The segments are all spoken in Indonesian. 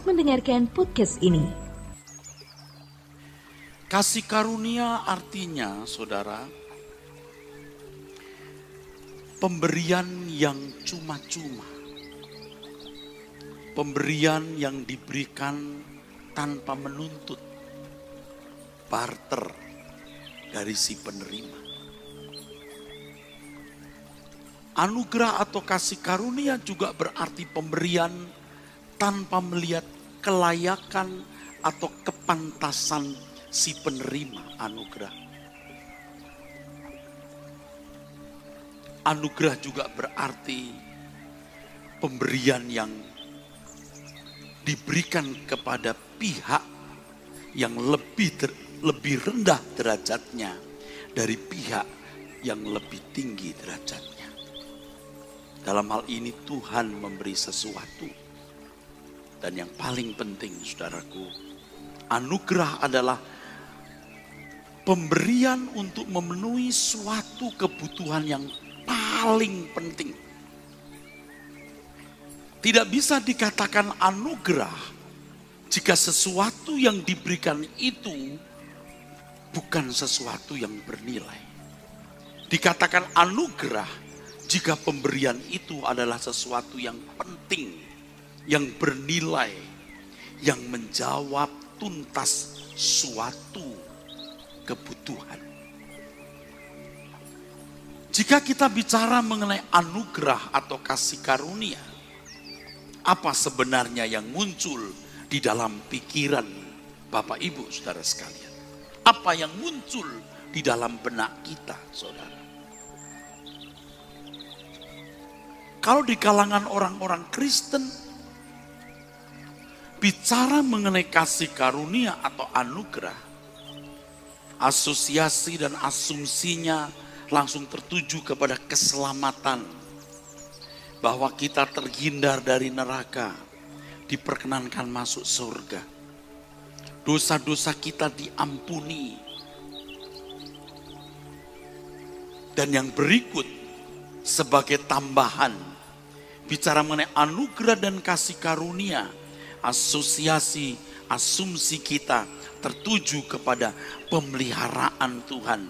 Selamat mendengarkan podcast ini. Kasih karunia artinya, saudara, pemberian yang cuma-cuma. Pemberian yang diberikan tanpa menuntut barter dari si penerima. Anugerah atau kasih karunia juga berarti pemberian tanpa melihat kelayakan atau kepantasan si penerima anugerah. Anugerah juga berarti pemberian yang diberikan kepada pihak yang lebih rendah derajatnya dari pihak yang lebih tinggi derajatnya. Dalam hal ini Tuhan memberi sesuatu. Dan yang paling penting, saudaraku, anugerah adalah pemberian untuk memenuhi suatu kebutuhan yang paling penting. Tidak bisa dikatakan anugerah jika sesuatu yang diberikan itu bukan sesuatu yang bernilai. Dikatakan anugerah jika pemberian itu adalah sesuatu yang penting, yang bernilai, yang menjawab tuntas suatu kebutuhan. Jika kita bicara mengenai anugerah atau kasih karunia, apa sebenarnya yang muncul di dalam pikiran Bapak Ibu saudara sekalian? Apa yang muncul di dalam benak kita, saudara? Kalau di kalangan orang-orang Kristen, bicara mengenai kasih karunia atau anugerah, asosiasi dan asumsinya langsung tertuju kepada keselamatan. Bahwa kita terhindar dari neraka, diperkenankan masuk surga. Dosa-dosa kita diampuni. Dan yang berikut sebagai tambahan, bicara mengenai anugerah dan kasih karunia, asumsi kita tertuju kepada pemeliharaan Tuhan,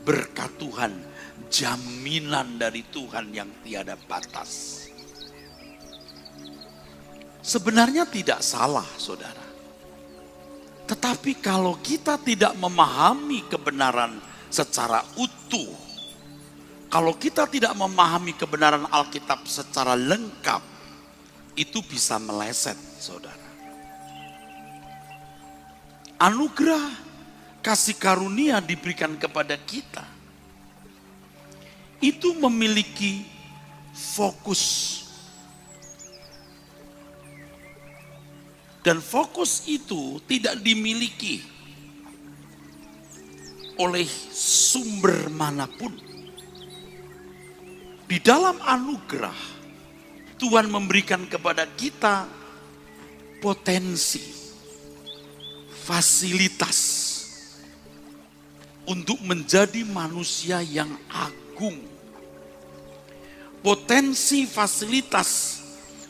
berkat Tuhan, jaminan dari Tuhan yang tiada batas. Sebenarnya tidak salah, saudara. Tetapi kalau kita tidak memahami kebenaran secara utuh, kalau kita tidak memahami kebenaran Alkitab secara lengkap, itu bisa meleset, saudara. Anugerah kasih karunia diberikan kepada kita. Itu memiliki fokus. Dan fokus itu tidak dimiliki oleh sumber manapun. Di dalam anugerah, Tuhan memberikan kepada kita potensi, fasilitas untuk menjadi manusia yang agung. Potensi fasilitas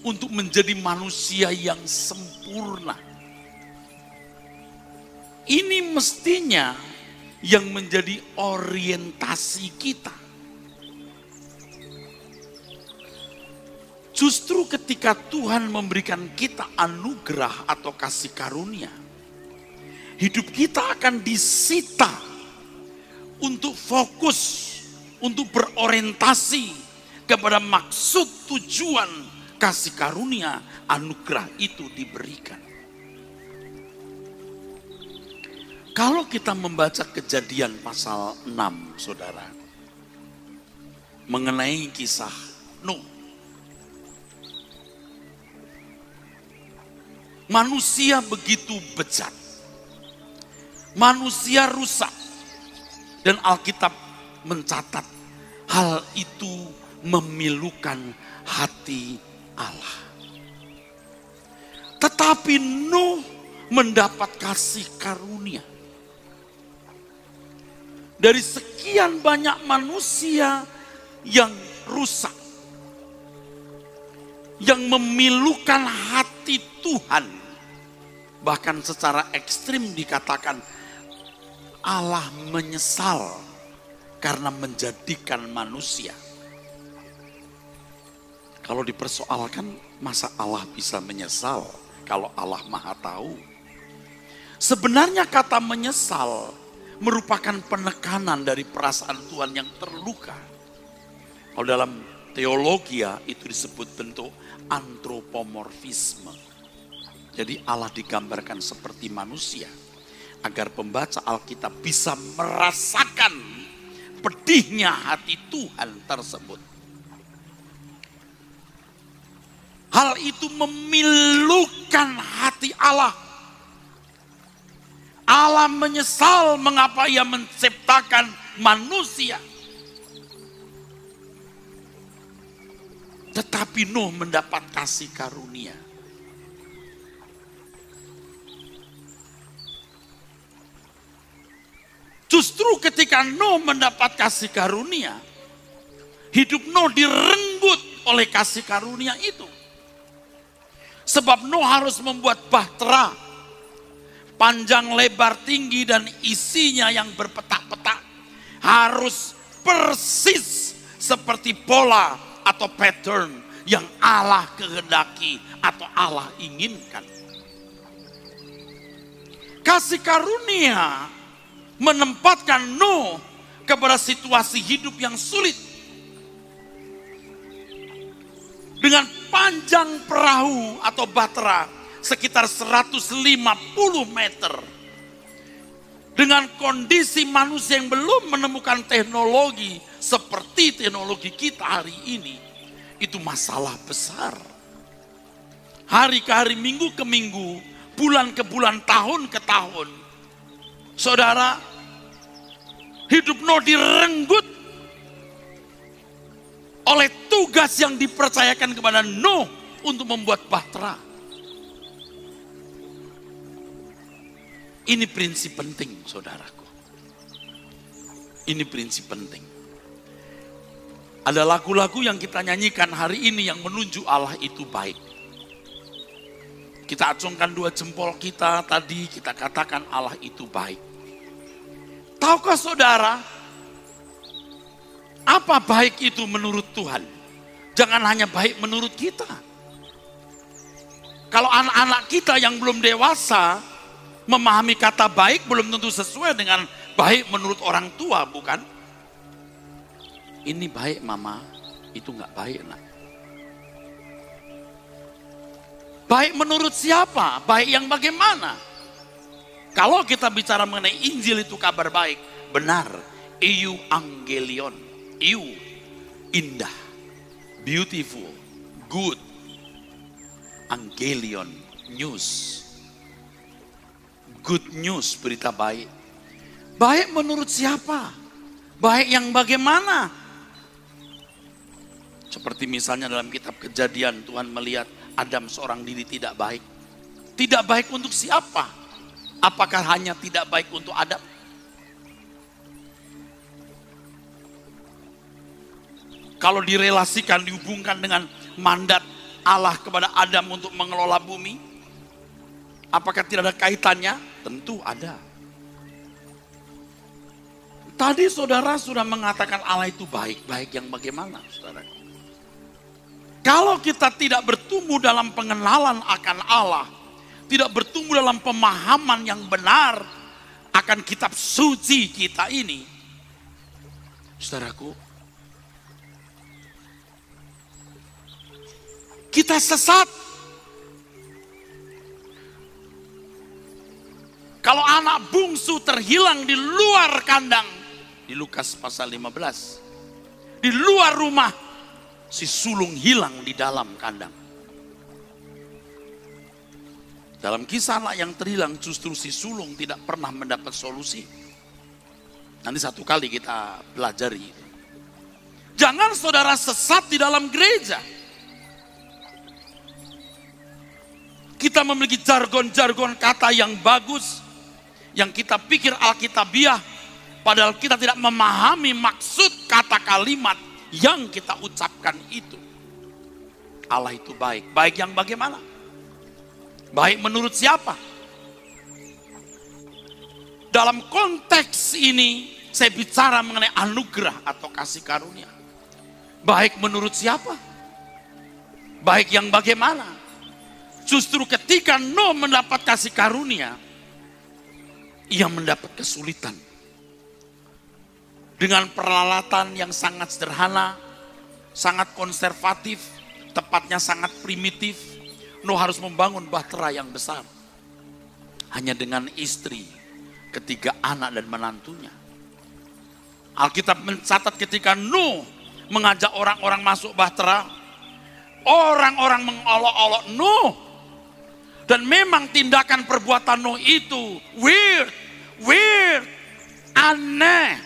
untuk menjadi manusia yang sempurna. Ini mestinya yang menjadi orientasi kita. Justru ketika Tuhan memberikan kita anugerah atau kasih karunia, hidup kita akan disita untuk fokus, untuk berorientasi kepada maksud tujuan kasih karunia anugerah itu diberikan. Kalau kita membaca Kejadian pasal 6, saudara, mengenai kisah Nuh. Manusia begitu bejat. Manusia rusak. Dan Alkitab mencatat hal itu memilukan hati Allah. Tetapi Nuh mendapat kasih karunia. Dari sekian banyak manusia yang rusak, yang memilukan hati Tuhan, Bahkan secara ekstrim dikatakan Allah menyesal karena menjadikan manusia. Kalau dipersoalkan, masa Allah bisa menyesal kalau Allah Maha Tahu? Sebenarnya kata menyesal merupakan penekanan dari perasaan Tuhan yang terluka. Kalau dalam teologi itu disebut bentuk antropomorfisme. Jadi Allah digambarkan seperti manusia agar pembaca Alkitab bisa merasakan pedihnya hati Tuhan tersebut. Hal itu memilukan hati Allah. Allah menyesal mengapa Ia menciptakan manusia. Tetapi Nuh mendapat kasih karunia. Justru ketika Nuh mendapat kasih karunia, hidup Nuh direnggut oleh kasih karunia itu. Sebab Nuh harus membuat bahtera, panjang, lebar, tinggi, dan isinya yang berpetak-petak harus persis seperti pola atau pattern yang Allah kehendaki atau Allah inginkan. Kasih karunia menempatkan Nuh kepada situasi hidup yang sulit. Dengan panjang perahu atau bahtera sekitar 150 meter. Dengan kondisi manusia yang belum menemukan teknologi seperti teknologi kita hari ini, itu masalah besar. Hari ke hari, minggu ke minggu, bulan ke bulan, tahun ke tahun. Saudara, hidup Nuh direnggut oleh tugas yang dipercayakan kepada Nuh untuk membuat bahtera. Ini prinsip penting, saudaraku. Ini prinsip penting. Ada lagu-lagu yang kita nyanyikan hari ini yang menunjuk Allah itu baik. Kita acungkan dua jempol kita, tadi kita katakan Allah itu baik. Tahukah saudara, apa baik itu menurut Tuhan? Jangan hanya baik menurut kita. Kalau anak-anak kita yang belum dewasa memahami kata baik belum tentu sesuai dengan baik menurut orang tua, bukan? Ini baik mama, itu nggak baik nak. Baik menurut siapa? Baik yang bagaimana? Kalau kita bicara mengenai Injil itu kabar baik, benar. Eu angelion, eu indah, beautiful, good. Angelion, news. Good news, berita baik. Baik menurut siapa? Baik yang bagaimana? Seperti misalnya dalam kitab Kejadian, Tuhan melihat Adam seorang diri tidak baik. Tidak baik untuk siapa? Apakah hanya tidak baik untuk Adam? Kalau direlasikan, dihubungkan dengan mandat Allah kepada Adam untuk mengelola bumi, apakah tidak ada kaitannya? Tentu ada. Tadi saudara sudah mengatakan Allah itu baik. Baik yang bagaimana, saudara? Kalau kita tidak bertumbuh dalam pengenalan akan Allah, tidak bertumbuh dalam pemahaman yang benar akan kitab suci kita ini, saudaraku, kita sesat. Kalau anak bungsu terhilang di luar kandang, di Lukas pasal 15, di luar rumah, si sulung hilang di dalam kandang. Dalam kisah anak yang terhilang, justru si sulung tidak pernah mendapat solusi. Nanti satu kali kita pelajari. Jangan saudara sesat di dalam gereja. Kita memiliki jargon-jargon kata yang bagus, yang kita pikir alkitabiah, padahal kita tidak memahami maksud kata kalimat yang kita ucapkan itu. Allah itu baik. Baik yang bagaimana? Baik menurut siapa? dalam konteks ini saya bicara mengenai anugerah atau kasih karunia. Baik menurut siapa? Baik yang bagaimana? Justru ketika Nuh mendapat kasih karunia, ia mendapat kesulitan. Dengan peralatan yang sangat sederhana, sangat konservatif, tepatnya sangat primitif, Nuh harus membangun bahtera yang besar. Hanya dengan istri, 3 anak dan menantunya. Alkitab mencatat ketika Nuh mengajak orang-orang masuk bahtera, orang-orang mengolok-olok Nuh. Dan memang tindakan perbuatan Nuh itu weird, aneh.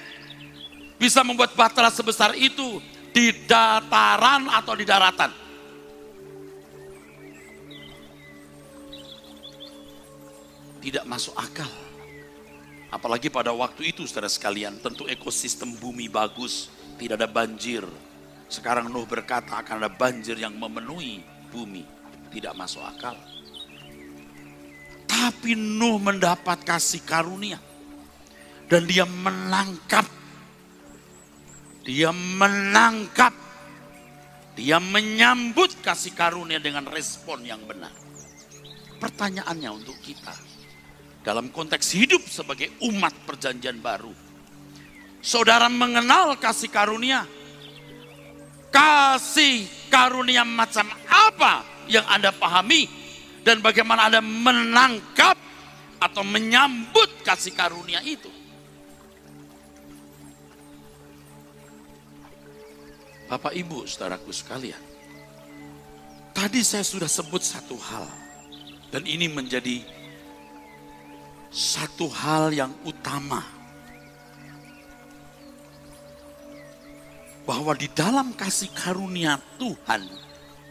Bisa membuat bahtera sebesar itu di dataran atau di daratan. Tidak masuk akal. Apalagi pada waktu itu saudara sekalian, tentu ekosistem bumi bagus, tidak ada banjir. Sekarang Nuh berkata akan ada banjir yang memenuhi bumi. Tidak masuk akal. Tapi Nuh mendapat kasih karunia. Dan dia menangkap. Dia menyambut kasih karunia dengan respon yang benar. Pertanyaannya untuk kita, dalam konteks hidup sebagai umat perjanjian baru, saudara mengenal kasih karunia? Kasih karunia macam apa yang Anda pahami? Dan bagaimana Anda menangkap atau menyambut kasih karunia itu? Bapak Ibu saudaraku sekalian, tadi saya sudah sebut satu hal. Dan ini menjadi satu hal yang utama, bahwa di dalam kasih karunia Tuhan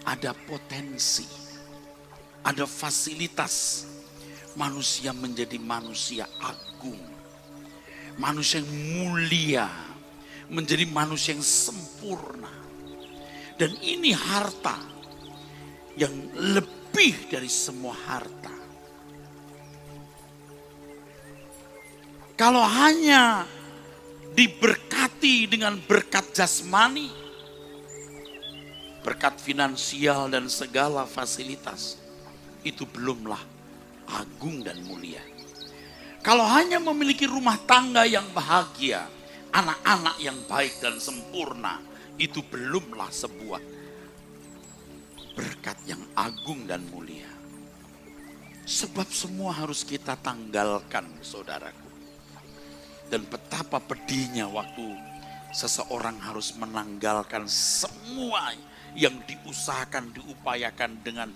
ada potensi, ada fasilitas manusia menjadi manusia agung, manusia yang mulia, menjadi manusia yang sempurna. Dan ini harta yang lebih dari semua harta. Kalau hanya diberkati dengan berkat jasmani, berkat finansial dan segala fasilitas, itu belumlah agung dan mulia. Kalau hanya memiliki rumah tangga yang bahagia, anak-anak yang baik dan sempurna, itu belumlah sebuah berkat yang agung dan mulia. Sebab semua harus kita tanggalkan, saudaraku. Dan betapa pedihnya waktu seseorang harus menanggalkan semua yang diusahakan, diupayakan dengan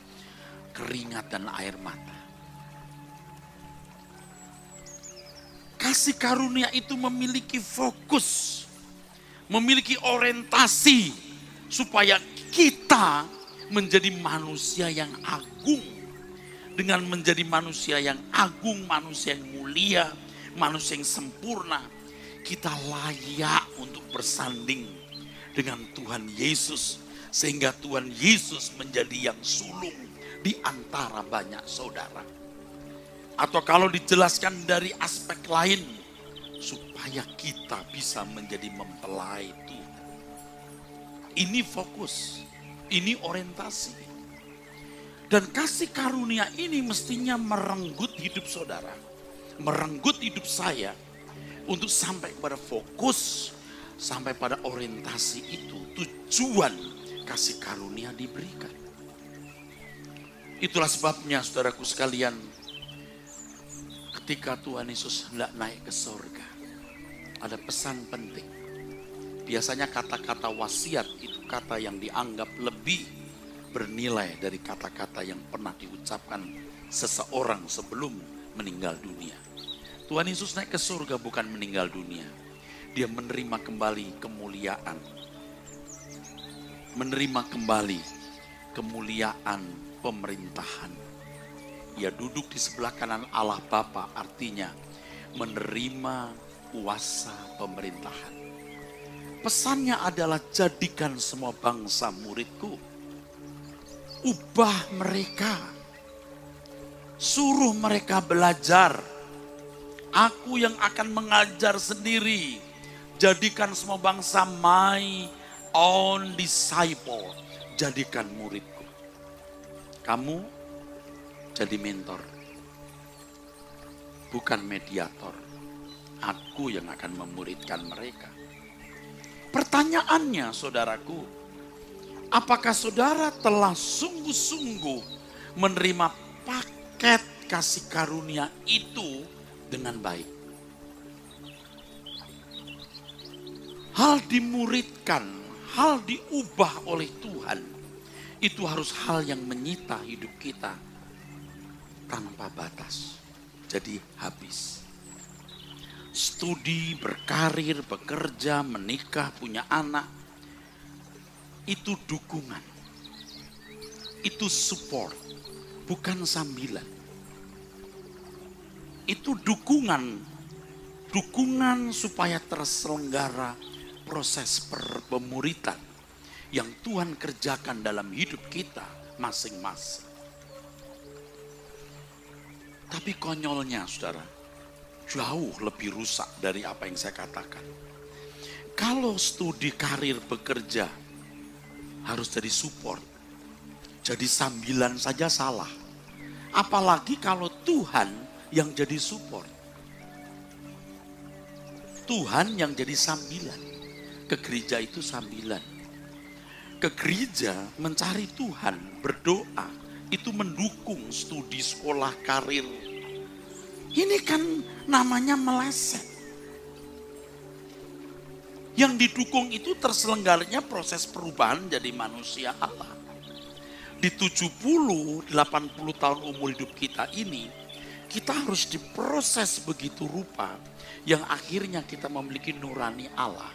keringat dan air mata. Kasih karunia itu memiliki fokus, memiliki orientasi supaya kita menjadi manusia yang agung. Dengan menjadi manusia yang agung, manusia yang mulia, manusia yang sempurna, kita layak untuk bersanding dengan Tuhan Yesus. Sehingga Tuhan Yesus menjadi yang sulung di antara banyak saudara. Atau kalau dijelaskan dari aspek lain, supaya kita bisa menjadi mempelai Tuhan. Ini fokus, ini orientasi. Dan kasih karunia ini mestinya merenggut hidup saudara, merenggut hidup saya untuk sampai pada fokus, sampai pada orientasi itu, tujuan kasih karunia diberikan. Itulah sebabnya saudaraku sekalian, ketika Tuhan Yesus hendak naik ke surga, ada pesan penting. Biasanya kata-kata wasiat itu kata yang dianggap lebih bernilai dari kata-kata yang pernah diucapkan seseorang sebelum meninggal dunia. Tuhan Yesus naik ke surga bukan meninggal dunia. Dia menerima kembali kemuliaan. Menerima kembali kemuliaan pemerintahan. Ia duduk di sebelah kanan Allah Bapa, artinya menerima kuasa pemerintahan. Pesannya adalah jadikan semua bangsa muridku. Ubah mereka. Suruh mereka belajar Aku yang akan mengajar sendiri. Jadikan semua bangsa my own disciple. Jadikan muridku. Kamu jadi mentor. Bukan mediator. Aku yang akan memuridkan mereka. Pertanyaannya saudaraku, apakah saudara telah sungguh-sungguh menerima paket kasih karunia itu dengan baik? Hal dimuridkan, hal diubah oleh Tuhan, itu harus hal yang menyita hidup kita tanpa batas. Jadi habis. Studi, berkarir, bekerja, menikah, punya anak, itu dukungan. Itu support, bukan sambilan. Itu dukungan. Dukungan supaya terselenggara proses pemuritan yang Tuhan kerjakan dalam hidup kita masing-masing. Tapi konyolnya saudara, jauh lebih rusak dari apa yang saya katakan. Kalau studi, karir, bekerja harus jadi support, jadi sambilan saja salah. Apalagi kalau Tuhan yang jadi support. Tuhan yang jadi sambilan. Ke gereja itu sambilan. Ke gereja mencari Tuhan, berdoa, itu mendukung studi, sekolah, karir. Ini kan namanya meleset. Yang didukung itu terselenggaranya proses perubahan jadi manusia Allah. Di 70-80 tahun umur hidup kita ini, kita harus diproses begitu rupa yang akhirnya kita memiliki nurani Allah.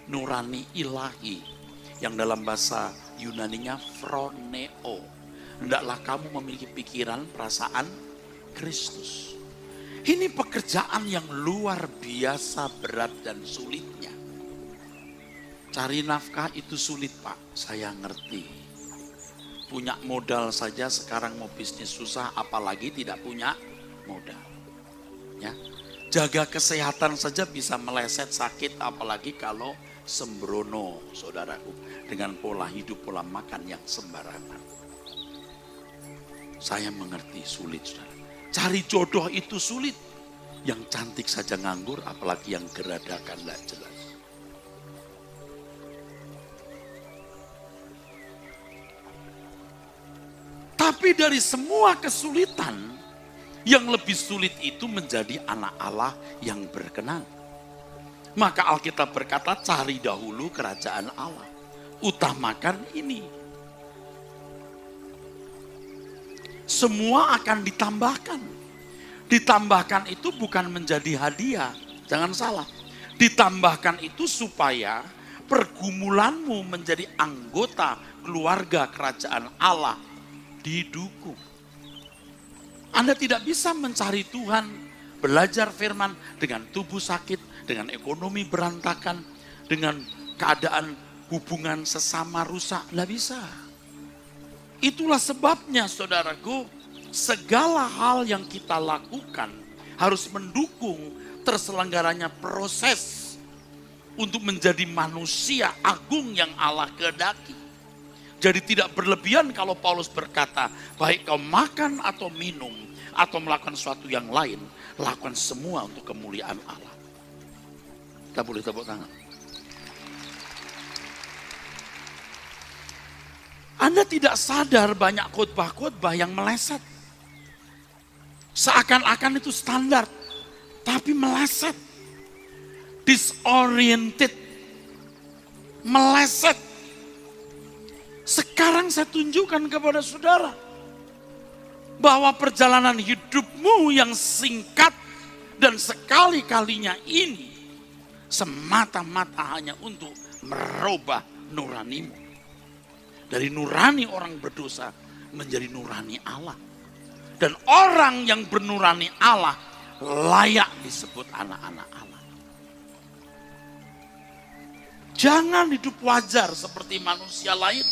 Nurani ilahi yang dalam bahasa Yunaninya phroneo. Hendaklah kamu memiliki pikiran, perasaan Kristus. Ini pekerjaan yang luar biasa berat dan sulitnya. Cari nafkah itu sulit Pak, saya ngerti. Punya modal saja sekarang mau bisnis susah, apalagi tidak punya modal. Ya, jaga kesehatan saja bisa meleset sakit, apalagi kalau sembrono, saudaraku, dengan pola hidup, pola makan yang sembarangan. Saya mengerti sulit, saudara. Cari jodoh itu sulit. Yang cantik saja nganggur, apalagi yang geradakan tidak jelas. Tapi dari semua kesulitan, yang lebih sulit itu menjadi anak Allah yang berkenan. Maka Alkitab berkata, cari dahulu kerajaan Allah. Utamakan ini. Semua akan ditambahkan. Ditambahkan itu bukan menjadi hadiah. Jangan salah. Ditambahkan itu supaya pergumulanmu menjadi anggota keluarga kerajaan Allah didukung. Anda tidak bisa mencari Tuhan, belajar firman dengan tubuh sakit, dengan ekonomi berantakan, dengan keadaan hubungan sesama rusak. Tidak bisa. Itulah sebabnya saudaraku, segala hal yang kita lakukan harus mendukung terselenggaranya proses untuk menjadi manusia agung yang Allah kehendaki. Jadi tidak berlebihan kalau Paulus berkata, baik kau makan atau minum atau melakukan sesuatu yang lain, lakukan semua untuk kemuliaan Allah. Kita boleh tepuk tangan. Anda tidak sadar banyak khotbah-khotbah yang meleset. Seakan-akan itu standar, tapi meleset. Disoriented. Meleset. Sekarang saya tunjukkan kepada saudara bahwa perjalanan hidupmu yang singkat dan sekali-kalinya ini semata-mata hanya untuk merubah nuranimu. Dari nurani orang berdosa menjadi nurani Allah. Dan orang yang bernurani Allah layak disebut anak-anak Allah. Jangan hidup wajar seperti manusia lain.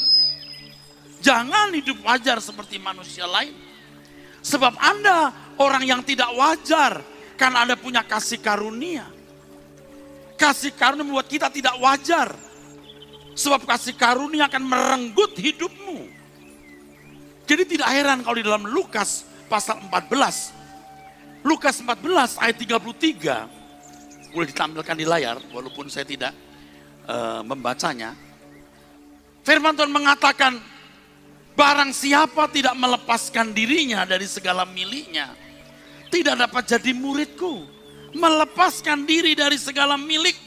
Jangan hidup wajar seperti manusia lain. Sebab Anda orang yang tidak wajar akan Anda punya kasih karunia. Kasih karunia membuat kita tidak wajar. Sebab kasih karunia akan merenggut hidupmu. Jadi tidak heran kalau di dalam Lukas pasal 14. Lukas 14 ayat 33. Boleh ditampilkan di layar walaupun saya tidak membacanya. Firman Tuhan mengatakan, barang siapa tidak melepaskan dirinya dari segala miliknya, tidak dapat jadi muridku. Melepaskan diri dari segala milik.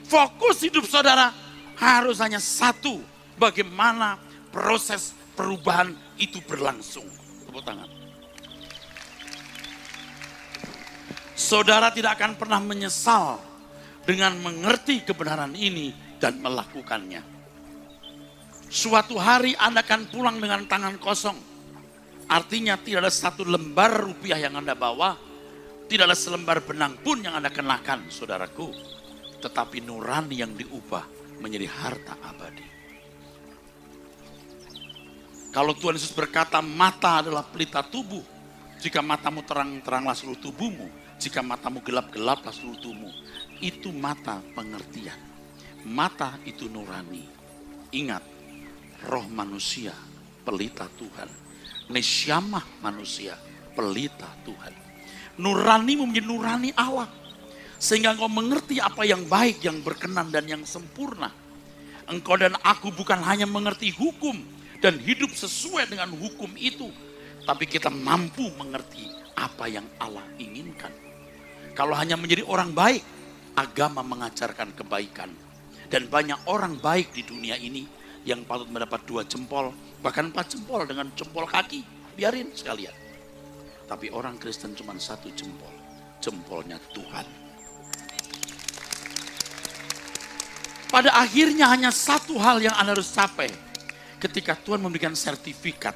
Fokus hidup saudara harus hanya satu. Bagaimana proses perubahan itu berlangsung. Tepuk tangan. Saudara tidak akan pernah menyesal dengan mengerti kebenaran ini dan melakukannya. Suatu hari Anda akan pulang dengan tangan kosong. Artinya tidak ada satu lembar rupiah yang Anda bawa. Tidak ada selembar benang pun yang Anda kenakan, saudaraku. Tetapi nurani yang diubah menjadi harta abadi. Kalau Tuhan Yesus berkata mata adalah pelita tubuh. Jika matamu terang, teranglah seluruh tubuhmu. Jika matamu gelap, gelaplah seluruh tubuhmu. Itu mata pengertian. Mata itu nurani. Ingat, roh manusia, pelita Tuhan. Nesyamah manusia, pelita Tuhan. Nuranimu menjadi nurani Allah. Sehingga engkau mengerti apa yang baik, yang berkenan dan yang sempurna. Engkau dan aku bukan hanya mengerti hukum dan hidup sesuai dengan hukum itu. Tapi kita mampu mengerti apa yang Allah inginkan. Kalau hanya menjadi orang baik, agama mengajarkan kebaikan. Dan banyak orang baik di dunia ini yang patut mendapat 2 jempol, bahkan 4 jempol dengan jempol kaki. Biarin sekalian. Tapi orang Kristen cuma 1 jempol. Jempolnya Tuhan. Pada akhirnya hanya satu hal yang Anda harus capai. Ketika Tuhan memberikan sertifikat.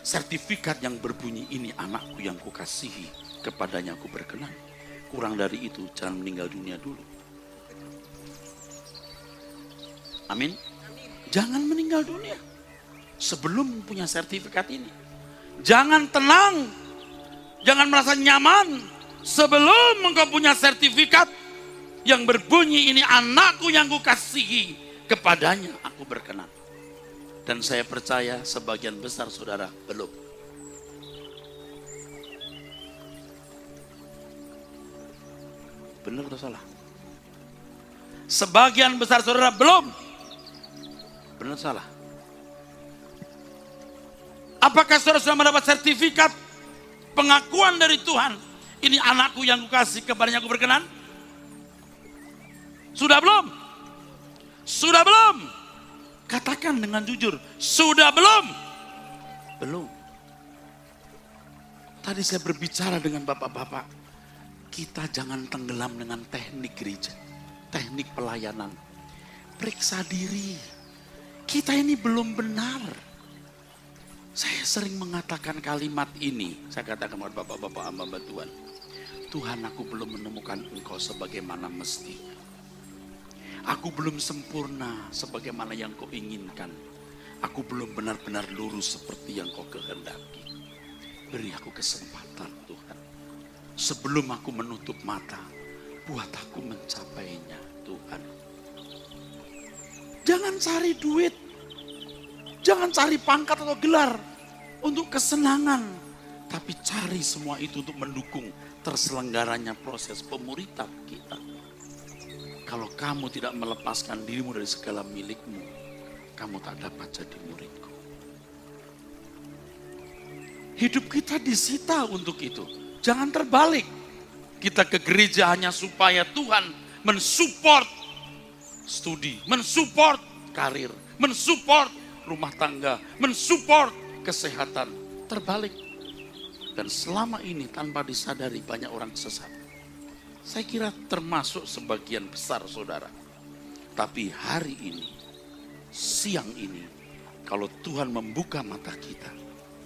Sertifikat yang berbunyi, ini anakku yang kukasihi, kepadanya aku berkenan. Kurang dari itu jangan meninggal dunia dulu. Amin. Jangan meninggal dunia sebelum punya sertifikat ini. Jangan tenang, jangan merasa nyaman sebelum engkau punya sertifikat yang berbunyi, ini anakku yang kukasihi, kepadanya aku berkenan. Dan saya percaya sebagian besar saudara belum. Benar atau salah? Sebagian besar saudara belum. Benar salah? Apakah saudara sudah mendapat sertifikat pengakuan dari Tuhan? Ini anakku yang kukasih, kepadanya aku berkenan. Sudah belum? Sudah belum? Katakan dengan jujur, sudah belum? Belum. Tadi saya berbicara dengan bapak-bapak, kita jangan tenggelam dengan teknik gereja, teknik pelayanan. Periksa diri, kita ini belum benar. Saya sering mengatakan kalimat ini, saya katakan kepada bapak-bapak hamba Tuhan, Tuhan, aku belum menemukan engkau sebagaimana mestinya. Aku belum sempurna sebagaimana yang kau inginkan. Aku belum benar-benar lurus seperti yang kau kehendaki. Beri aku kesempatan Tuhan. Sebelum aku menutup mata, buat aku mencapainya Tuhan. Jangan cari duit. Jangan cari pangkat atau gelar untuk kesenangan. Tapi cari semua itu untuk mendukung terselenggaranya proses pemuritan kita. Kalau kamu tidak melepaskan dirimu dari segala milikmu, kamu tak dapat jadi muridku. Hidup kita disita untuk itu. Jangan terbalik. Kita ke gereja hanya supaya Tuhan mensupport studi, mensupport karir, mensupport rumah tangga, mensupport kesehatan. Terbalik. Dan selama ini tanpa disadari banyak orang sesat. Saya kira termasuk sebagian besar saudara. Tapi hari ini, siang ini, kalau Tuhan membuka mata kita,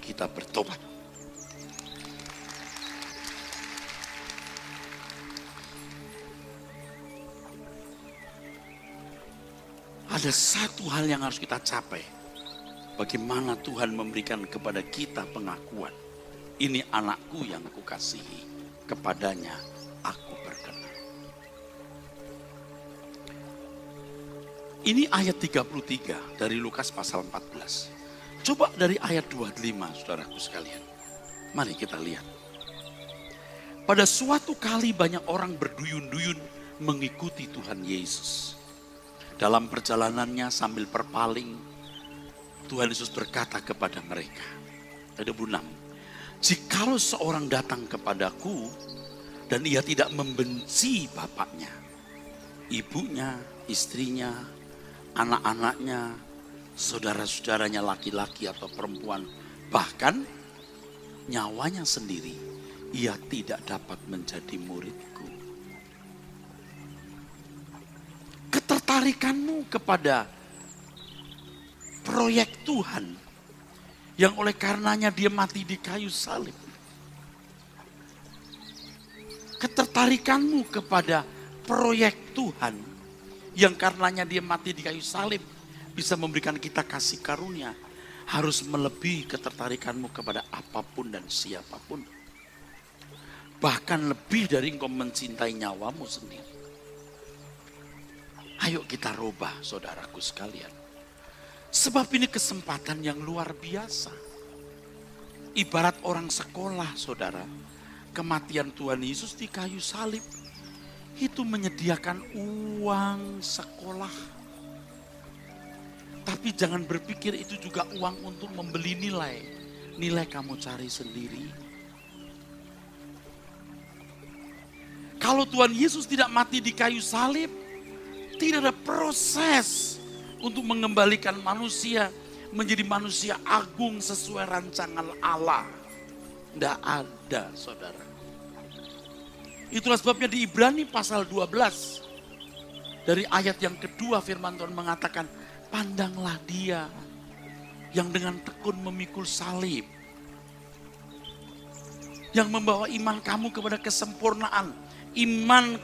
kita bertobat. Ada satu hal yang harus kita capai. Bagaimana Tuhan memberikan kepada kita pengakuan. Ini anakku yang kukasihi, kepadanya aku berkenan. Ini ayat 33 dari Lukas pasal 14. Coba dari ayat 25, saudaraku sekalian. Mari kita lihat. Pada suatu kali banyak orang berduyun-duyun mengikuti Tuhan Yesus. Dalam perjalanannya sambil berpaling, Tuhan Yesus berkata kepada mereka. Ayat 26. Jikalau seorang datang kepadaku dan ia tidak membenci bapaknya, ibunya, istrinya, anak-anaknya, saudara-saudaranya laki-laki atau perempuan, bahkan nyawanya sendiri, ia tidak dapat menjadi muridku. Ketertarikanmu kepada proyek Tuhan yang oleh karenanya dia mati di kayu salib. Ketertarikanmu kepada proyek Tuhan yang karenanya dia mati di kayu salib bisa memberikan kita kasih karunia, harus melebihi ketertarikanmu kepada apapun dan siapapun. Bahkan lebih dari engkau mencintai nyawamu sendiri. Ayo kita rubah, saudaraku sekalian. Sebab ini kesempatan yang luar biasa. Ibarat orang sekolah, saudara. Kematian Tuhan Yesus di kayu salib itu menyediakan uang sekolah. Tapi jangan berpikir itu juga uang untuk membeli nilai. Nilai kamu cari sendiri. Kalau Tuhan Yesus tidak mati di kayu salib, tidak ada proses untuk mengembalikan manusia menjadi manusia agung sesuai rancangan Allah. Tidak ada, saudara. Itulah sebabnya di Ibrani pasal 12. Dari ayat yang kedua firman Tuhan mengatakan, pandanglah dia yang dengan tekun memikul salib. Yang membawa iman kamu kepada kesempurnaan. Iman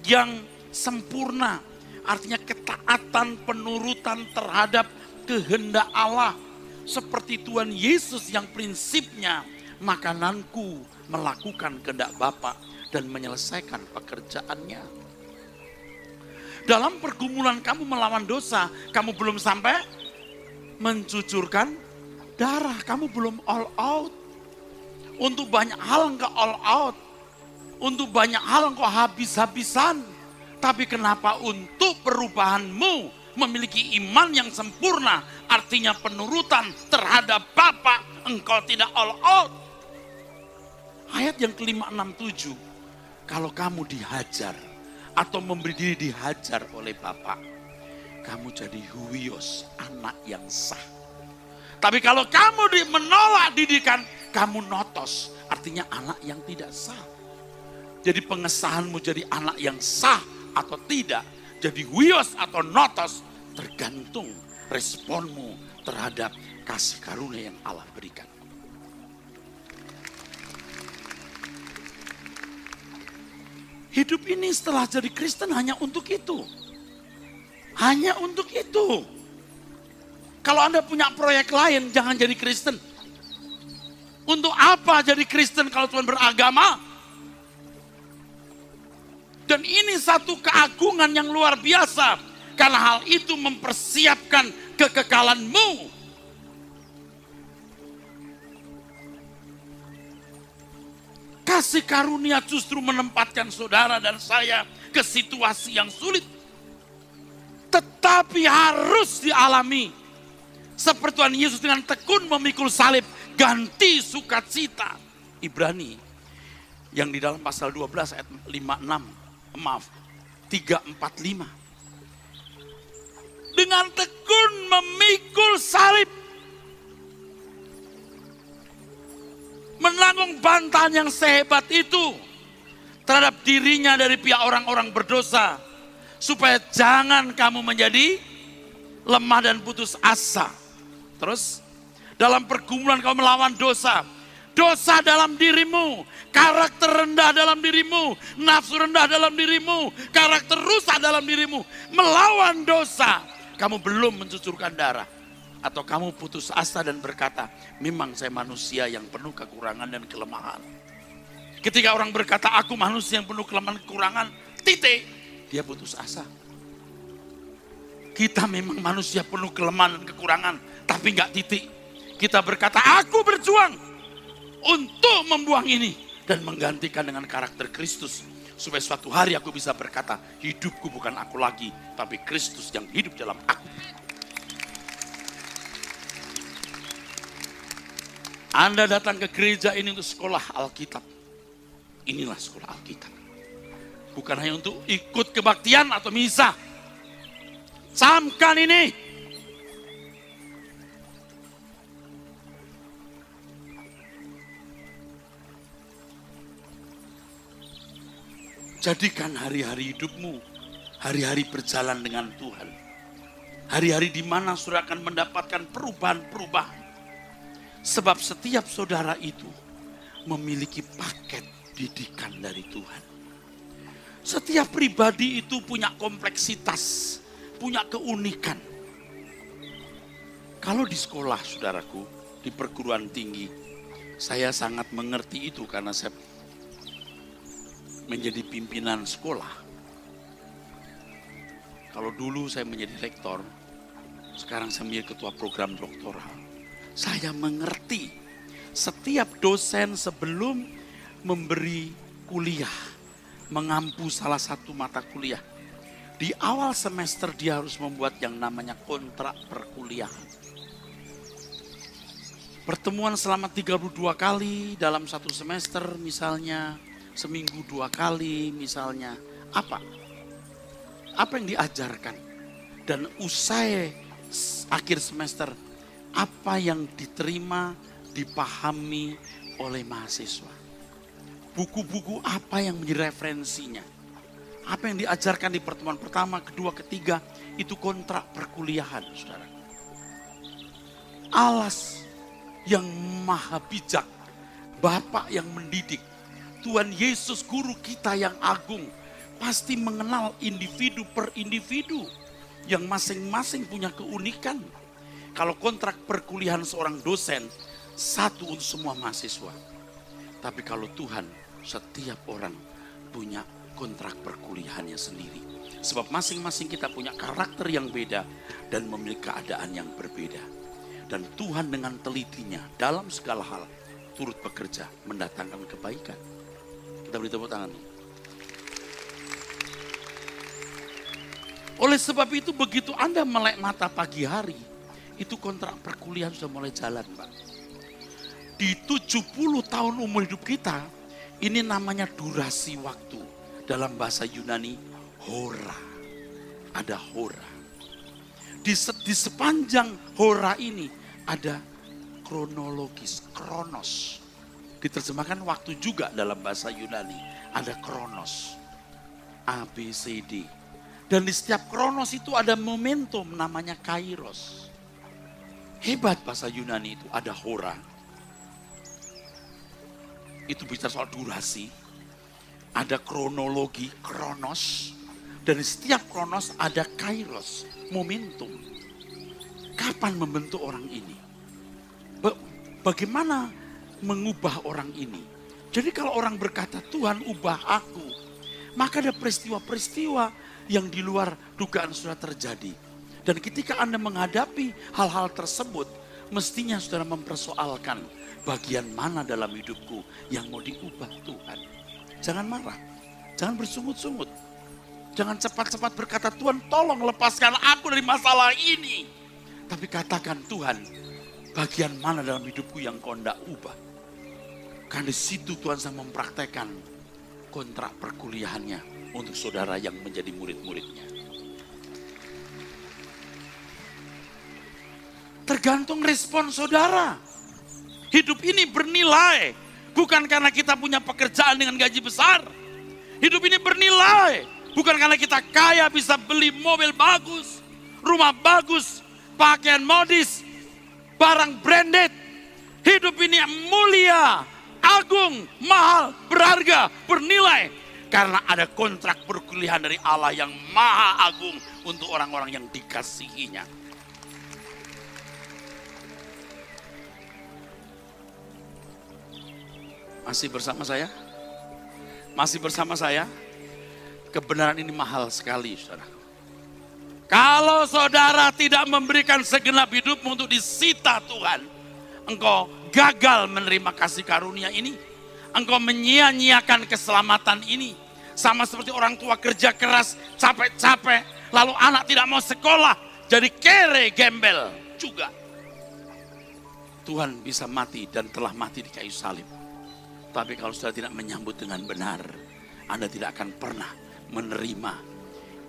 yang sempurna. Artinya ketaatan, penurutan terhadap kehendak Allah. Seperti Tuhan Yesus yang prinsipnya, makananku melakukan kehendak Bapa dan menyelesaikan pekerjaannya. Dalam pergumulan kamu melawan dosa, kamu belum sampai mencucurkan darah. Kamu belum all out. Untuk banyak hal engkau all out. Untuk banyak hal engkau habis-habisan. Tapi kenapa untuk perubahanmu memiliki iman yang sempurna, artinya penurutan terhadap Bapa, engkau tidak all out. Ayat yang kelima, 6, 7. Kalau kamu dihajar atau memberi diri dihajar oleh Bapa, kamu jadi huios, anak yang sah. Tapi kalau kamu menolak didikan, kamu notos, artinya anak yang tidak sah. Jadi pengesahanmu jadi anak yang sah atau tidak, jadi huios atau notos, tergantung responmu terhadap kasih karunia yang Allah berikan. Hidup ini setelah jadi Kristen hanya untuk itu. Hanya untuk itu. Kalau Anda punya proyek lain, jangan jadi Kristen. Untuk apa jadi Kristen kalau Tuhan beragama? Dan ini satu keagungan yang luar biasa. Karena hal itu mempersiapkan kekekalanmu. Kasih karunia justru menempatkan saudara dan saya ke situasi yang sulit. Tetapi harus dialami. Seperti Tuhan Yesus dengan tekun memikul salib, ganti sukacita. Ibrani yang di dalam pasal 12 ayat 3, 4, 5. Dengan tekun memikul salib. Menanggung bantahan yang sehebat itu terhadap dirinya dari pihak orang-orang berdosa. Supaya jangan kamu menjadi lemah dan putus asa. Terus, dalam pergumulan kamu melawan dosa. Dosa dalam dirimu, karakter rendah dalam dirimu, nafsu rendah dalam dirimu, karakter rusak dalam dirimu. Melawan dosa, kamu belum mencucurkan darah. Atau kamu putus asa dan berkata, memang saya manusia yang penuh kekurangan dan kelemahan. Ketika orang berkata, aku manusia yang penuh kelemahan kekurangan, titik, dia putus asa. Kita memang manusia penuh kelemahan dan kekurangan, tapi enggak titik. Kita berkata, aku berjuang untuk membuang ini dan menggantikan dengan karakter Kristus. Supaya suatu hari aku bisa berkata, hidupku bukan aku lagi, tapi Kristus yang hidup dalam aku. Anda datang ke gereja ini untuk sekolah Alkitab. Inilah sekolah Alkitab. Bukan hanya untuk ikut kebaktian atau misa. Camkan ini. Jadikan hari-hari hidupmu, hari-hari berjalan dengan Tuhan. Hari-hari di mana saudara akan mendapatkan perubahan-perubahan. Sebab setiap saudara itu memiliki paket didikan dari Tuhan. Setiap pribadi itu punya kompleksitas, punya keunikan. Kalau di sekolah, saudaraku, di perguruan tinggi, saya sangat mengerti itu karena saya menjadi pimpinan sekolah. Kalau dulu saya menjadi rektor, sekarang saya menjadi ketua program doktoral. Saya mengerti setiap dosen sebelum memberi kuliah, mengampu salah satu mata kuliah. Di awal semester dia harus membuat yang namanya kontrak perkuliahan. Pertemuan selama 32 kali dalam satu semester misalnya. Seminggu 2 kali misalnya. Apa yang diajarkan? Dan usai akhir semester, apa yang diterima, dipahami oleh mahasiswa. Buku-buku apa yang menjadi referensinya. Apa yang diajarkan di pertemuan pertama, kedua, ketiga, itu kontrak perkuliahan, saudara. Alas yang maha bijak, Bapak yang mendidik, Tuhan Yesus guru kita yang agung pasti mengenal individu per individu yang masing-masing punya keunikan. Kalau kontrak perkuliahan seorang dosen satu untuk semua mahasiswa. Tapi kalau Tuhan, setiap orang punya kontrak perkuliahannya sendiri. Sebab masing-masing kita punya karakter yang beda dan memiliki keadaan yang berbeda. Dan Tuhan dengan telitinya dalam segala hal turut bekerja mendatangkan kebaikan. Kita beri tepuk tangan. Oleh sebab itu begitu Anda melek mata pagi hari, itu kontrak perkuliahan sudah mulai jalan, Pak. Di 70 tahun umur hidup kita, ini namanya durasi waktu. Dalam bahasa Yunani, hora. Ada hora. Di sepanjang hora ini ada kronologis, kronos. Diterjemahkan waktu juga dalam bahasa Yunani. Ada kronos. A, B, C, D. Dan di setiap kronos itu ada momentum namanya kairos. Hebat bahasa Yunani itu. Ada hora. Itu bicara soal durasi. Ada kronologi, kronos. Dan di setiap kronos ada kairos, momentum. Kapan membentuk orang ini? Bagaimana mengubah orang ini? Jadi kalau orang berkata, Tuhan ubah aku, maka ada peristiwa-peristiwa yang di luar dugaan sudah terjadi. Dan ketika Anda menghadapi hal-hal tersebut, mestinya saudara mempersoalkan bagian mana dalam hidupku yang mau diubah Tuhan. Jangan marah, jangan bersungut-sungut. Jangan cepat-cepat berkata, Tuhan tolong lepaskan aku dari masalah ini. Tapi katakan, Tuhan, bagian mana dalam hidupku yang kau tidak ubah. Karena di situ Tuhan sedang mempraktekkan kontrak perkuliahannya untuk saudara yang menjadi murid-muridnya. Tergantung respon saudara. Hidup ini bernilai. Bukan karena kita punya pekerjaan dengan gaji besar. Hidup ini bernilai. Bukan karena kita kaya bisa beli mobil bagus, rumah bagus, pakaian modis, barang branded. Hidup ini mulia, agung, mahal, berharga, bernilai. Karena ada kontrak perkuliahan dari Allah yang maha agung untuk orang-orang yang dikasihinya. Masih bersama saya? Masih bersama saya? Kebenaran ini mahal sekali, saudara. Kalau saudara tidak memberikan segenap hidupmu untuk disita Tuhan, engkau gagal menerima kasih karunia ini. Engkau menyia-nyiakan keselamatan ini. Sama seperti orang tua kerja keras, capek-capek, lalu anak tidak mau sekolah, jadi kere, gembel juga. Tuhan bisa mati dan telah mati di kayu salib. Tapi kalau saudara tidak menyambut dengan benar, Anda tidak akan pernah menerima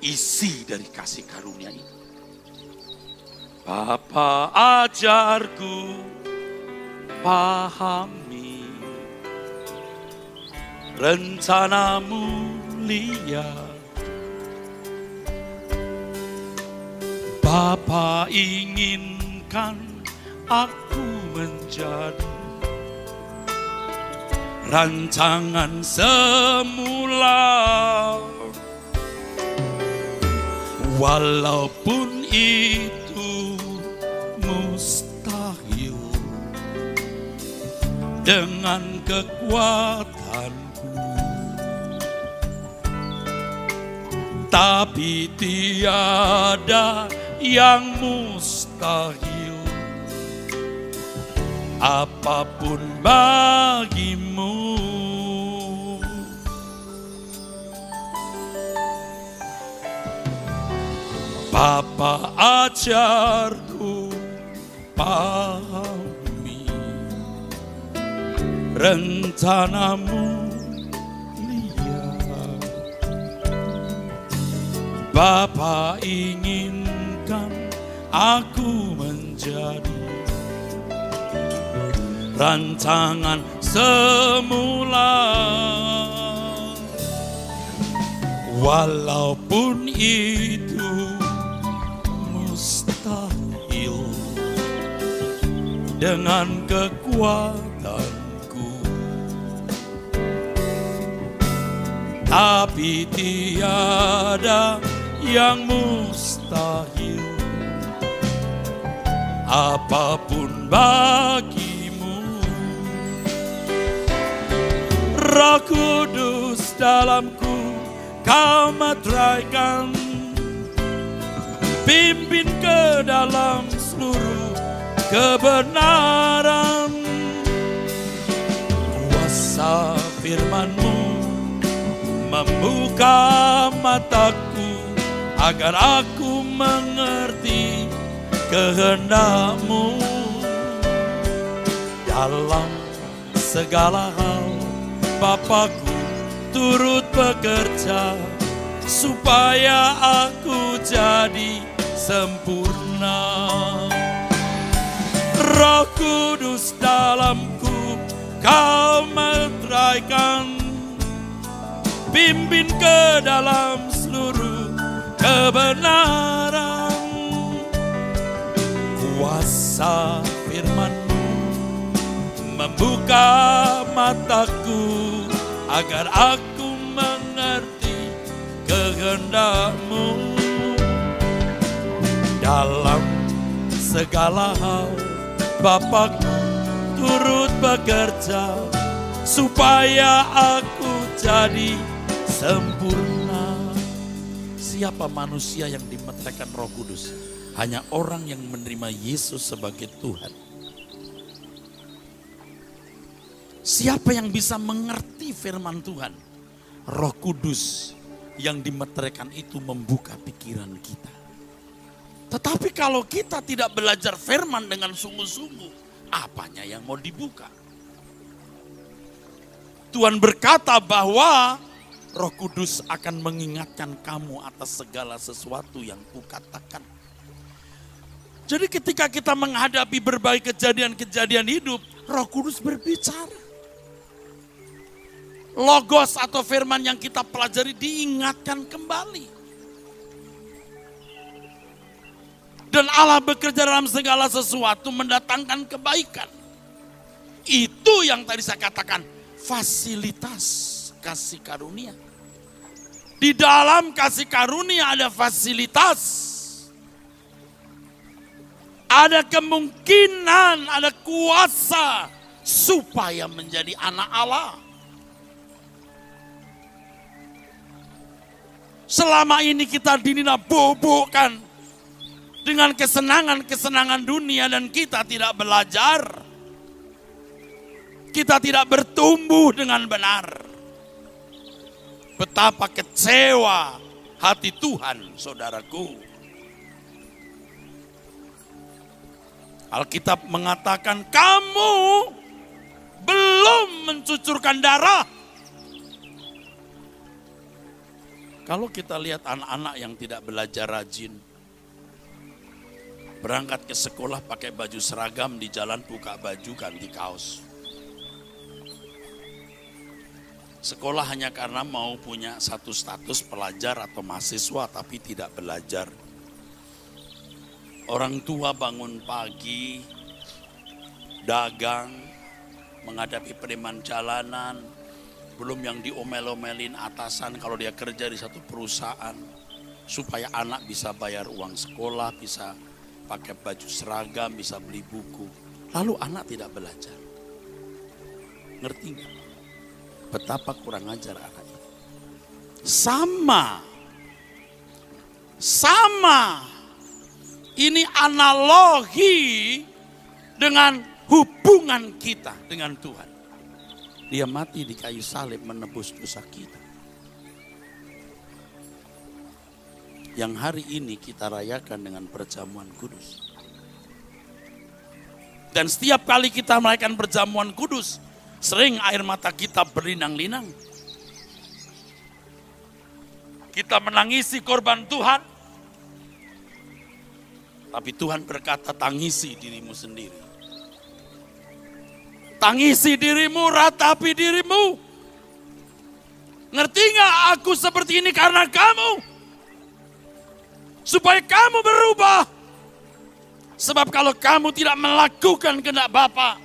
isi dari kasih karunia ini. Bapa, ajarku pahami rencanamu mulia. Bapa inginkan aku menjadi rancangan semula, walaupun itu mustahil dengan kekuatanku, tapi tiada yang mustahil apapun bagimu. Bapa, ajarku pahami rencanamu mulia. Bapa inginkan aku menjadi rancangan semula, walaupun itu mustahil dengan kekuatanku, tapi tiada yang mustahil apapun bagimu. Roh Kudus dalamku, Kau meteraikan, pimpin ke dalam seluruh kebenaran. Kuasa firman-Mu membuka mataku agar aku mengerti kehendak-Mu dalam segala hal. Bapakku turut bekerja supaya aku jadi sempurna. Roh Kudus dalamku, Kau meteraikan, pimpin ke dalam seluruh kebenaran. Kuasa firman-Mu membuka mataku agar aku mengerti kehendak-Mu dalam segala hal. Bapakku turut bekerja supaya aku jadi sempurna. Siapa manusia yang dimeteraikan Roh Kudus? Hanya orang yang menerima Yesus sebagai Tuhan. Siapa yang bisa mengerti firman Tuhan? Roh Kudus yang dimeteraikan itu membuka pikiran kita. Tetapi kalau kita tidak belajar firman dengan sungguh-sungguh, apanya yang mau dibuka? Tuhan berkata bahwa Roh Kudus akan mengingatkan kamu atas segala sesuatu yang kukatakan. Jadi ketika kita menghadapi berbagai kejadian-kejadian hidup, Roh Kudus berbicara. Logos atau firman yang kita pelajari diingatkan kembali. Dan Allah bekerja dalam segala sesuatu mendatangkan kebaikan. Itu yang tadi saya katakan, fasilitas kasih karunia. Di dalam kasih karunia ada fasilitas. Ada kemungkinan, ada kuasa supaya menjadi anak Allah. Selama ini kita dinina-bobokkan dengan kesenangan-kesenangan dunia dan kita tidak belajar. Kita tidak bertumbuh dengan benar. Betapa kecewa hati Tuhan, saudaraku. Alkitab mengatakan kamu belum mencucurkan darah. Kalau kita lihat anak-anak yang tidak belajar rajin, berangkat ke sekolah pakai baju seragam, di jalan buka baju ganti kaos. Sekolah hanya karena mau punya satu status pelajar atau mahasiswa tapi tidak belajar. Orang tua bangun pagi, dagang, menghadapi preman jalanan, belum yang diomel-omelin atasan kalau dia kerja di satu perusahaan, supaya anak bisa bayar uang sekolah, bisa pakai baju seragam, bisa beli buku. Lalu anak tidak belajar. Ngerti nggak? Betapa kurang ajar anak itu. Sama. Ini analogi dengan hubungan kita dengan Tuhan. Dia mati di kayu salib menebus dosa kita. Yang hari ini kita rayakan dengan perjamuan kudus. Dan setiap kali kita merayakan perjamuan kudus, sering air mata kita berlinang-linang. Kita menangisi korban Tuhan. Tapi Tuhan berkata, tangisi dirimu sendiri. Tangisi dirimu, ratapi dirimu. Ngerti gak, aku seperti ini karena kamu. Supaya kamu berubah. Sebab kalau kamu tidak melakukan kehendak Bapa,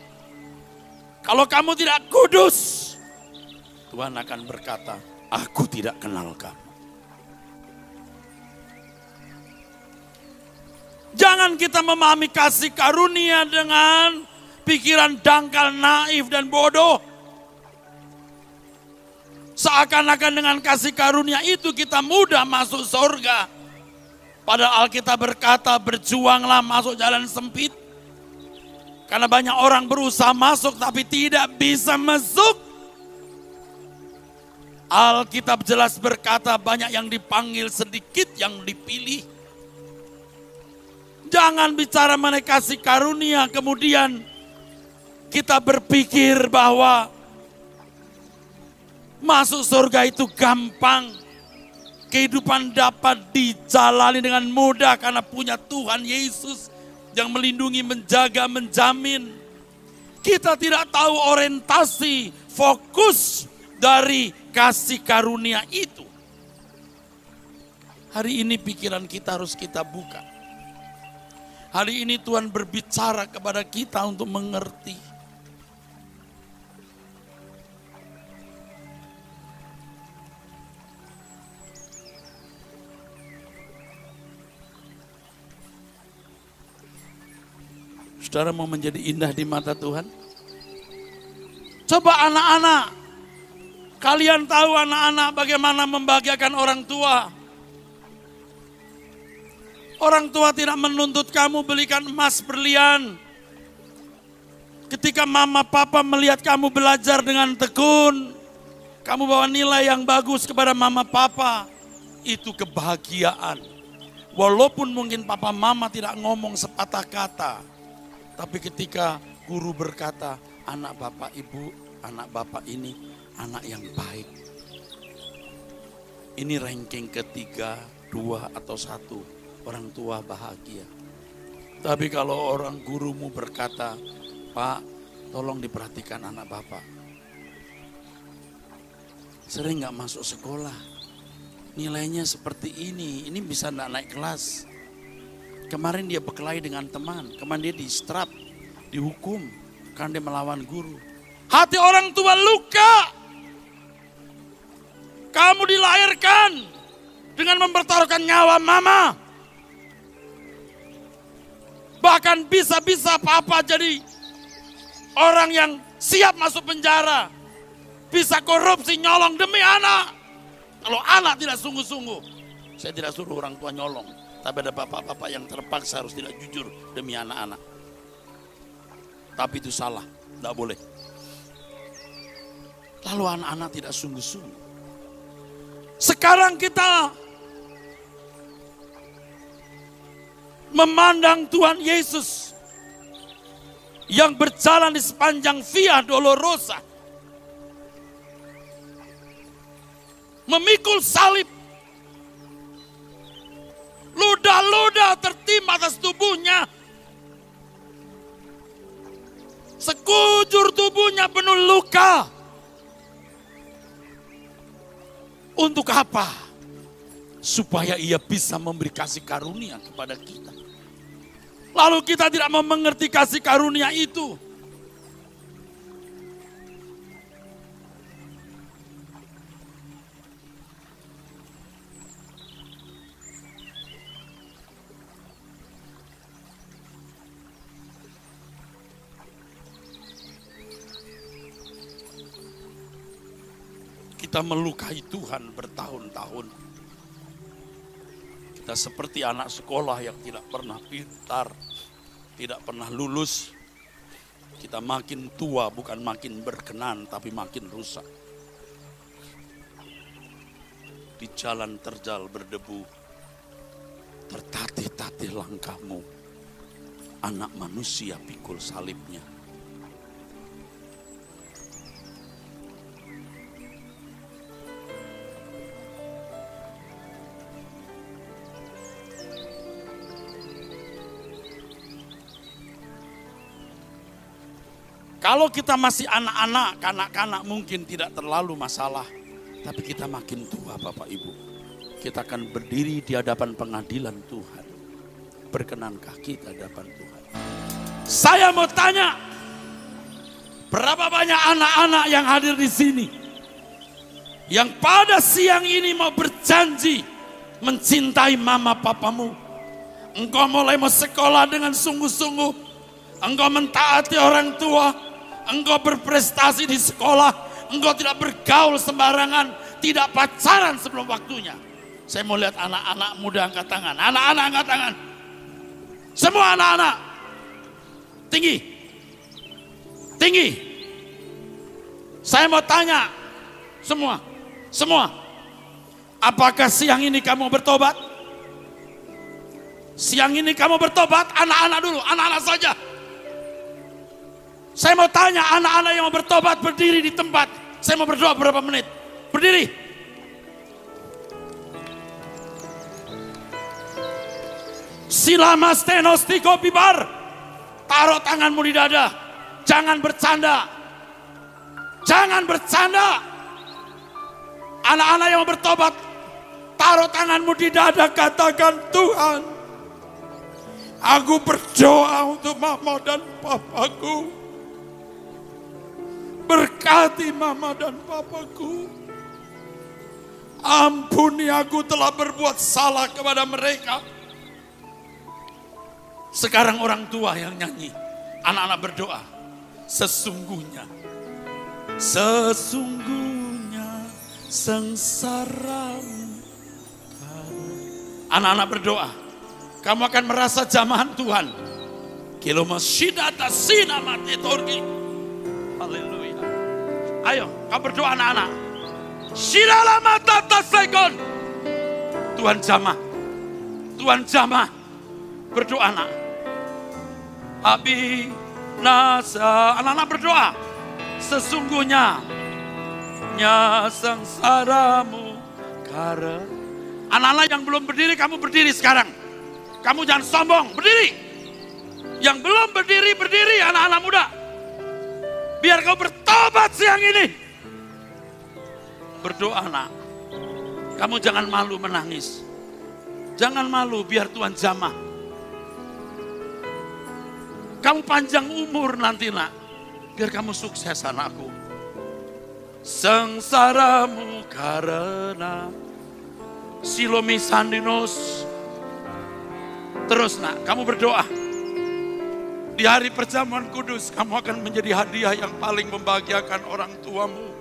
kalau kamu tidak kudus, Tuhan akan berkata, aku tidak kenal kamu. Jangan kita memahami kasih karunia dengan pikiran dangkal, naif, dan bodoh. Seakan-akan dengan kasih karunia itu kita mudah masuk surga. Padahal Alkitab berkata, berjuanglah masuk jalan sempit. Karena banyak orang berusaha masuk tapi tidak bisa masuk. Alkitab jelas berkata, banyak yang dipanggil, sedikit yang dipilih. Jangan bicara mengenai kasih karunia, kemudian kita berpikir bahwa masuk surga itu gampang. Kehidupan dapat dijalani dengan mudah karena punya Tuhan Yesus yang melindungi, menjaga, menjamin. Kita tidak tahu orientasi, fokus dari kasih karunia itu. Hari ini pikiran kita harus kita buka. Hari ini Tuhan berbicara kepada kita untuk mengerti. Saudara mau menjadi indah di mata Tuhan? Coba anak-anak, kalian tahu anak-anak bagaimana membahagiakan orang tua. Orang tua tidak menuntut kamu belikan emas berlian. Ketika mama papa melihat kamu belajar dengan tekun, kamu bawa nilai yang bagus kepada mama papa, itu kebahagiaan. Walaupun mungkin papa mama tidak ngomong sepatah kata, tapi ketika guru berkata, anak bapak ibu, anak bapak ini anak yang baik. Ini ranking ketiga, 2 atau 1. Orang tua bahagia. Tapi kalau orang gurumu berkata, Pak, tolong diperhatikan anak bapak. Sering gak masuk sekolah. Nilainya seperti ini bisa gak naik kelas. Kemarin dia berkelahi dengan teman. Kemarin dia distrap, dihukum karena dia melawan guru. Hati orang tua luka. Kamu dilahirkan dengan mempertaruhkan nyawa mama. Bahkan bisa-bisa papa jadi orang yang siap masuk penjara. Bisa korupsi, nyolong demi anak. Kalau anak tidak sungguh-sungguh, saya tidak suruh orang tua nyolong. Tapi ada bapak-bapak yang terpaksa harus tidak jujur demi anak-anak. Tapi itu salah, tidak boleh. Lalu anak-anak tidak sungguh-sungguh. Sekarang kita memandang Tuhan Yesus yang berjalan di sepanjang Via Dolorosa, memikul salib, ludah-ludah tertimpa atas tubuhnya, sekujur tubuhnya penuh luka. Untuk apa? Supaya ia bisa memberi kasih karunia kepada kita. Lalu kita tidak mau mengerti kasih karunia itu. Kita melukai Tuhan bertahun-tahun. Kita seperti anak sekolah yang tidak pernah pintar, tidak pernah lulus. Kita makin tua bukan makin berkenan, tapi makin rusak. Di jalan terjal berdebu, tertatih-tatih langkahmu. Anak manusia pikul salibnya. Kalau kita masih anak-anak, kanak-kanak mungkin tidak terlalu masalah. Tapi kita makin tua Bapak Ibu. Kita akan berdiri di hadapan pengadilan Tuhan. Berkenankah kita di hadapan Tuhan? Saya mau tanya, berapa banyak anak-anak yang hadir di sini? Yang pada siang ini mau berjanji mencintai mama papamu. Engkau mulai mau sekolah dengan sungguh-sungguh. Engkau mentaati orang tua. Engkau berprestasi di sekolah, engkau tidak bergaul sembarangan, tidak pacaran sebelum waktunya. Saya mau lihat anak-anak muda angkat tangan, anak-anak angkat tangan. Semua anak-anak, tinggi, tinggi. Saya mau tanya, semua. Apakah siang ini kamu bertobat? Siang ini kamu bertobat, anak-anak dulu, anak-anak saja. Saya mau tanya anak-anak yang mau bertobat berdiri di tempat. Saya mau berdoa beberapa menit. Berdiri. Silama stenos tiko pibar. Taruh tanganmu di dada. Jangan bercanda. Jangan bercanda. Anak-anak yang mau bertobat, taruh tanganmu di dada, katakan, Tuhan, aku berdoa untuk mama dan papaku. Berkati mama dan papaku. Ampuni aku telah berbuat salah kepada mereka. Sekarang orang tua yang nyanyi. Anak-anak berdoa. Sesungguhnya sengsaramu. Anak-anak berdoa. Kamu akan merasa jamahan Tuhan. Kilomasidata sinamati torgi. Haleluya. Ayo, kamu berdoa anak-anak. Tuhan jamah. Berdoa anak. Abi nasa. Anak-anak berdoa. Sesungguhnya sengsaramu karena. Anak-anak yang belum berdiri, kamu berdiri sekarang. Kamu jangan sombong, berdiri. Yang belum berdiri, berdiri anak-anak muda. Biar kau bertobat siang ini. Berdoa nak. Kamu jangan malu menangis. Jangan malu biar Tuhan jamah. Kamu panjang umur nanti nak. Biar kamu sukses anakku. Sengsaramu karena Silomi Sandinos. Terus nak, kamu berdoa. Di hari perjamuan kudus, kamu akan menjadi hadiah yang paling membahagiakan orang tuamu.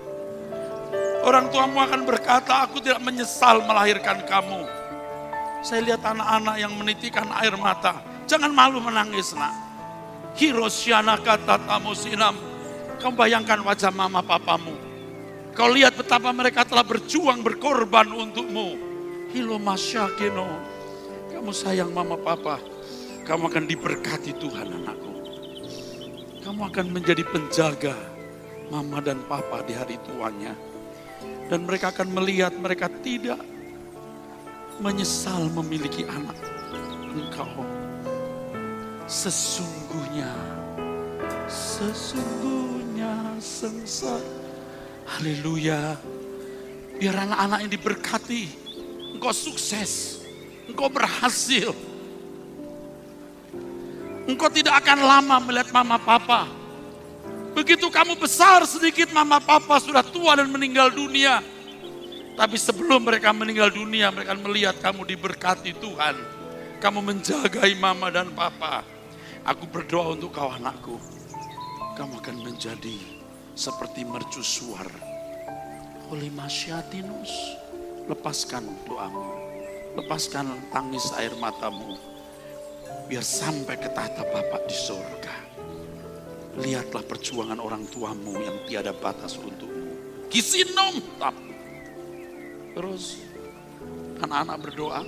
Orang tuamu akan berkata, aku tidak menyesal melahirkan kamu. Saya lihat anak-anak yang menitikan air mata. Jangan malu menangis, nak. Hiroshana kata tamu sinam. Kamu bayangkan wajah mama papamu. Kau lihat betapa mereka telah berjuang, berkorban untukmu. Hilo masyakino. Kamu sayang mama papa. Kamu akan diberkati Tuhan, anakku. Kamu akan menjadi penjaga mama dan papa di hari tuanya. Dan mereka akan melihat mereka tidak menyesal memiliki anak engkau. Sesungguhnya sengsara. Haleluya. Biar anak-anak yang diberkati. Engkau sukses. Engkau berhasil. Engkau tidak akan lama melihat mama papa. Begitu kamu besar sedikit, mama papa sudah tua dan meninggal dunia. Tapi sebelum mereka meninggal dunia, mereka akan melihat kamu diberkati Tuhan. Kamu menjagai mama dan papa. Aku berdoa untuk kau, anakku. Kamu akan menjadi seperti mercusuar. Oleh masyatinus. Lepaskan doamu. Lepaskan tangis air matamu. Biar sampai ke tahta Bapa di surga. Lihatlah perjuangan orang tuamu yang tiada batas untukmu. Kisinom tap. Terus anak-anak berdoa.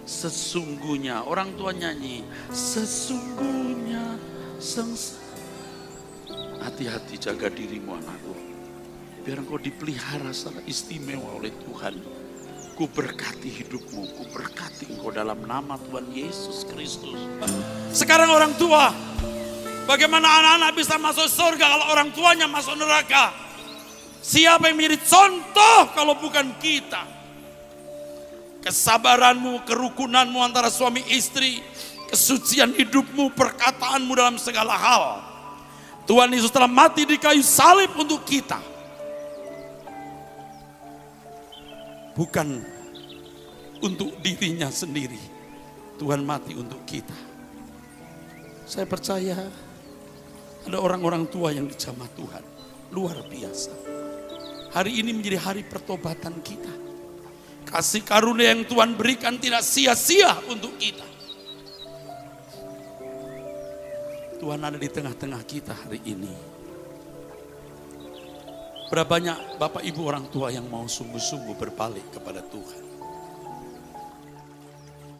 Sesungguhnya, orang tua nyanyi. Sesungguhnya sengsara. Hati-hati jaga dirimu, anakku. Biar engkau dipelihara secara istimewa oleh Tuhan. Ku berkati hidupmu, ku berkati engkau dalam nama Tuhan Yesus Kristus. Sekarang orang tua, bagaimana anak-anak bisa masuk surga kalau orang tuanya masuk neraka? Siapa yang menjadi contoh kalau bukan kita? Kesabaranmu, kerukunanmu antara suami istri, kesucian hidupmu, perkataanmu dalam segala hal. Tuhan Yesus telah mati di kayu salib untuk kita. Bukan untuk dirinya sendiri. Tuhan mati untuk kita. Saya percaya ada orang-orang tua yang dijamah Tuhan. Luar biasa. Hari ini menjadi hari pertobatan kita. Kasih karunia yang Tuhan berikan tidak sia-sia untuk kita. Tuhan ada di tengah-tengah kita hari ini. Berapa banyak Bapak Ibu orang tua yang mau sungguh-sungguh berbalik kepada Tuhan.